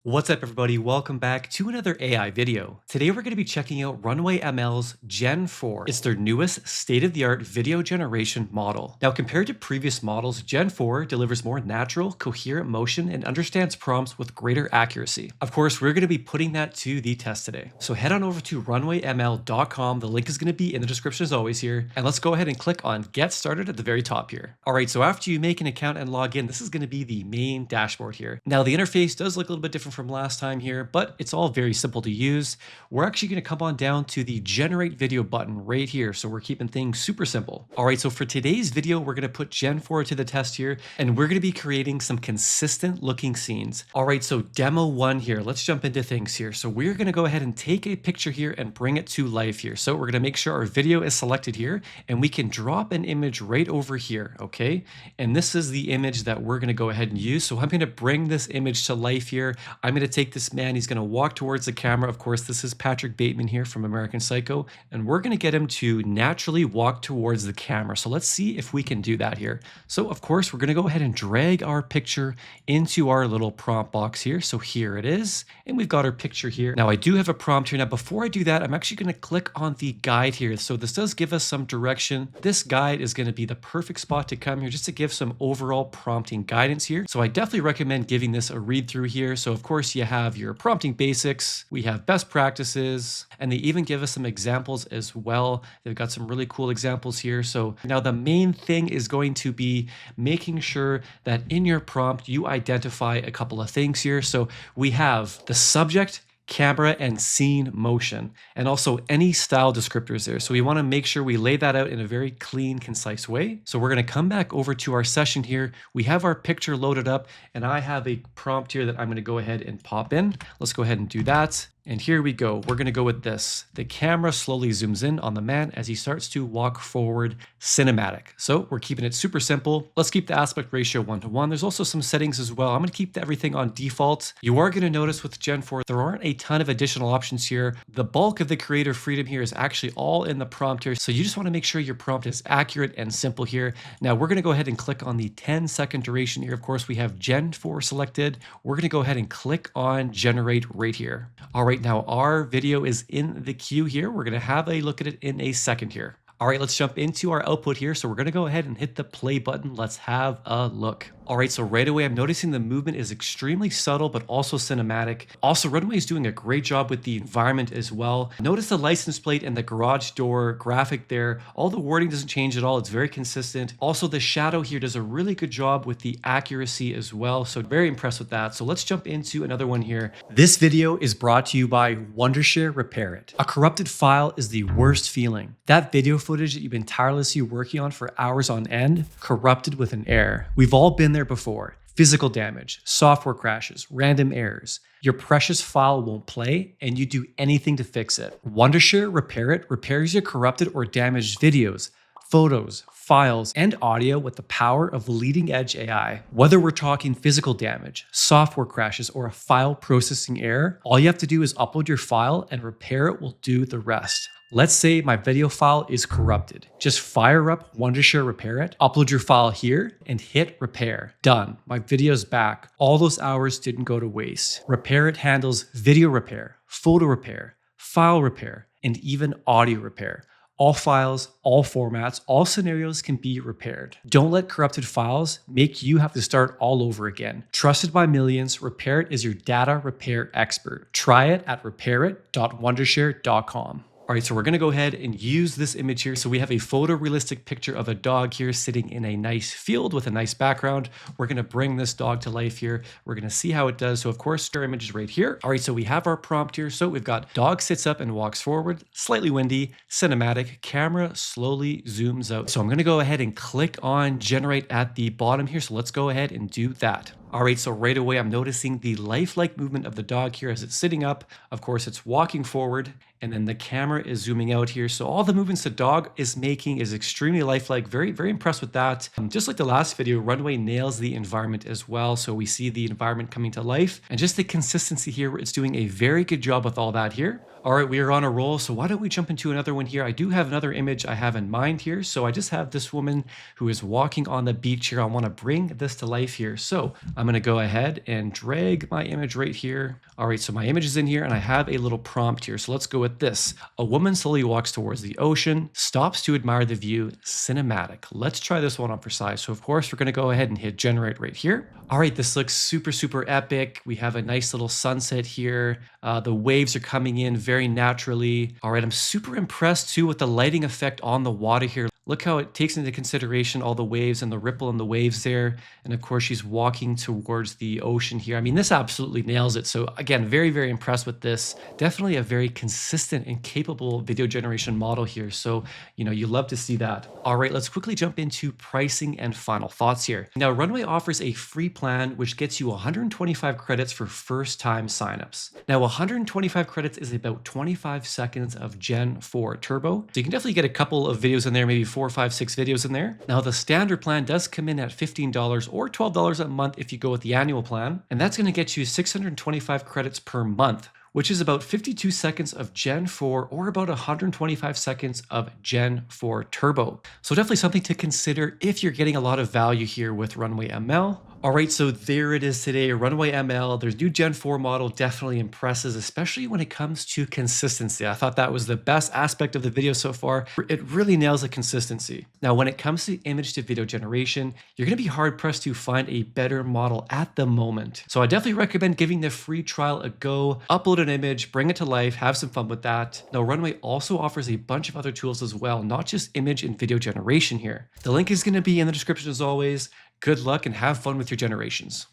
What's up, everybody? Welcome back to another AI video. Today we're going to be checking out Runway ML's Gen-4. It's their newest state-of-the-art video generation model. Now, compared to previous models, Gen-4 delivers more natural, coherent motion and understands prompts with greater accuracy. Of course, we're going to be putting that to the test today. So head on over to runwayml.com. The link is going to be in the description as always here. And let's go ahead and click on Get Started at the very top here. All right, so after you make an account and log in, this is going to be the main dashboard here. Now, the interface does look a little bit different from last time here, but it's all very simple to use. We're actually going to come on down to the generate video button right here. So we're keeping things super simple. All right, so for today's video, we're going to put Gen-4 to the test here, and we're going to be creating some consistent looking scenes. All right, so demo one here, let's jump into things here. So we're going to go ahead and take a picture here and bring it to life here. So we're going to make sure our video is selected here, and we can drop an image right over here, okay? And this is the image that we're going to go ahead and use. So I'm going to bring this image to life here. I'm going to take this man, he's going to walk towards the camera. Of course, this is Patrick Bateman here from American Psycho, and we're going to get him to naturally walk towards the camera. So let's see if we can do that here. So of course, we're going to go ahead and drag our picture into our little prompt box here. So here it is, and we've got our picture here. Now I do have a prompt here. Now before I do that, I'm actually going to click on the guide here. So this does give us some direction. This guide is going to be the perfect spot to come here just to give some overall prompting guidance here. So I definitely recommend giving this a read through here. So of course you have your prompting basics, we have best practices, and they even give us some examples as well. They've got some really cool examples here. So now the main thing is going to be making sure that in your prompt, you identify a couple of things here. So we have the subject, camera, and scene motion, and also any style descriptors there. So we want to make sure we lay that out in a very clean, concise way. So we're going to come back over to our session here. We have our picture loaded up, and I have a prompt here that I'm going to go ahead and pop in. Let's go ahead and do that. And here we go. We're going to go with this. The camera slowly zooms in on the man as he starts to walk forward, cinematic. So we're keeping it super simple. Let's keep the aspect ratio 1:1. There's also some settings as well. I'm going to keep everything on default. You are going to notice with Gen-4, there aren't a ton of additional options here. The bulk of the creative freedom here is actually all in the prompt here. So you just want to make sure your prompt is accurate and simple here. Now we're going to go ahead and click on the 10-second duration here. Of course, we have Gen-4 selected. We're going to go ahead and click on generate right here. All right, now our video is in the queue here. We're going to have a look at it in a second here. All right, let's jump into our output here. So we're going to go ahead and hit the play button. Let's have a look. All right, so right away, I'm noticing the movement is extremely subtle, but also cinematic. Also, Runway is doing a great job with the environment as well. Notice the license plate and the garage door graphic there. All the wording doesn't change at all. It's very consistent. Also, the shadow here does a really good job with the accuracy as well. So very impressed with that. So let's jump into another one here. This video is brought to you by Wondershare Repairit. A corrupted file is the worst feeling. That video footage that you've been tirelessly working on for hours on end, corrupted with an error. We've all been there before. Physical damage, software crashes, random errors. Your precious file won't play, and you do anything to fix it. Wondershare Repairit repairs your corrupted or damaged videos, photos, files, and audio with the power of leading-edge AI. Whether we're talking physical damage, software crashes, or a file processing error, all you have to do is upload your file and Repairit will do the rest. Let's say my video file is corrupted. Just fire up Wondershare Repairit, upload your file here, and hit repair. Done. My video's back. All those hours didn't go to waste. Repairit handles video repair, photo repair, file repair, and even audio repair. All files, all formats, all scenarios can be repaired. Don't let corrupted files make you have to start all over again. Trusted by millions, Repairit is your data repair expert. Try it at repairit.wondershare.com. All right, so we're going to go ahead and use this image here. So we have a photorealistic picture of a dog here sitting in a nice field with a nice background. We're going to bring this dog to life here. We're going to see how it does. So of course, our image is right here. All right, so we have our prompt here. So we've got dog sits up and walks forward, slightly windy, cinematic, camera slowly zooms out. So I'm going to go ahead and click on generate at the bottom here. So let's go ahead and do that. All right, so right away, I'm noticing the lifelike movement of the dog here as it's sitting up. Of course, it's walking forward, and then the camera is zooming out here. So all the movements the dog is making is extremely lifelike. Very, very impressed with that. Just like the last video, Runway nails the environment as well. So we see the environment coming to life, and just the consistency here, it's doing a very good job with all that here. All right, we are on a roll, so why don't we jump into another one here? I do have another image I have in mind here. So I just have this woman who is walking on the beach here. I want to bring this to life here. So I'm gonna go ahead and drag my image right here. All right, so my image is in here and I have a little prompt here. So let's go with this. A woman slowly walks towards the ocean, stops to admire the view, cinematic. Let's try this one on for size. So of course, we're gonna go ahead and hit generate right here. All right, this looks super, super epic. We have a nice little sunset here. The waves are coming in very naturally. All right, I'm super impressed too with the lighting effect on the water here. Look how it takes into consideration all the waves and the ripple in the waves there. And of course, she's walking towards the ocean here. I mean, this absolutely nails it. So again, very, very impressed with this. Definitely a very consistent and capable video generation model here. So, you love to see that. All right, let's quickly jump into pricing and final thoughts here. Now, Runway offers a free plan, which gets you 125 credits for first-time signups. Now, 125 credits is about 25 seconds of Gen 4 Turbo. So you can definitely get a couple of videos in there, maybe 4, 5, 6 videos in there. Now, the standard plan does come in at $15 or $12 a month if you go with the annual plan. And that's gonna get you 625 credits per month, which is about 52 seconds of Gen 4 or about 125 seconds of Gen 4 Turbo. So definitely something to consider if you're getting a lot of value here with Runway ML. All right, so there it is today, Runway ML. Their new Gen 4 model definitely impresses, especially when it comes to consistency. I thought that was the best aspect of the video so far. It really nails the consistency. Now, when it comes to image to video generation, you're gonna be hard pressed to find a better model at the moment. So I definitely recommend giving the free trial a go, upload an image, bring it to life, have some fun with that. Now, Runway also offers a bunch of other tools as well, not just image and video generation here. The link is gonna be in the description as always. Good luck and have fun with your generations.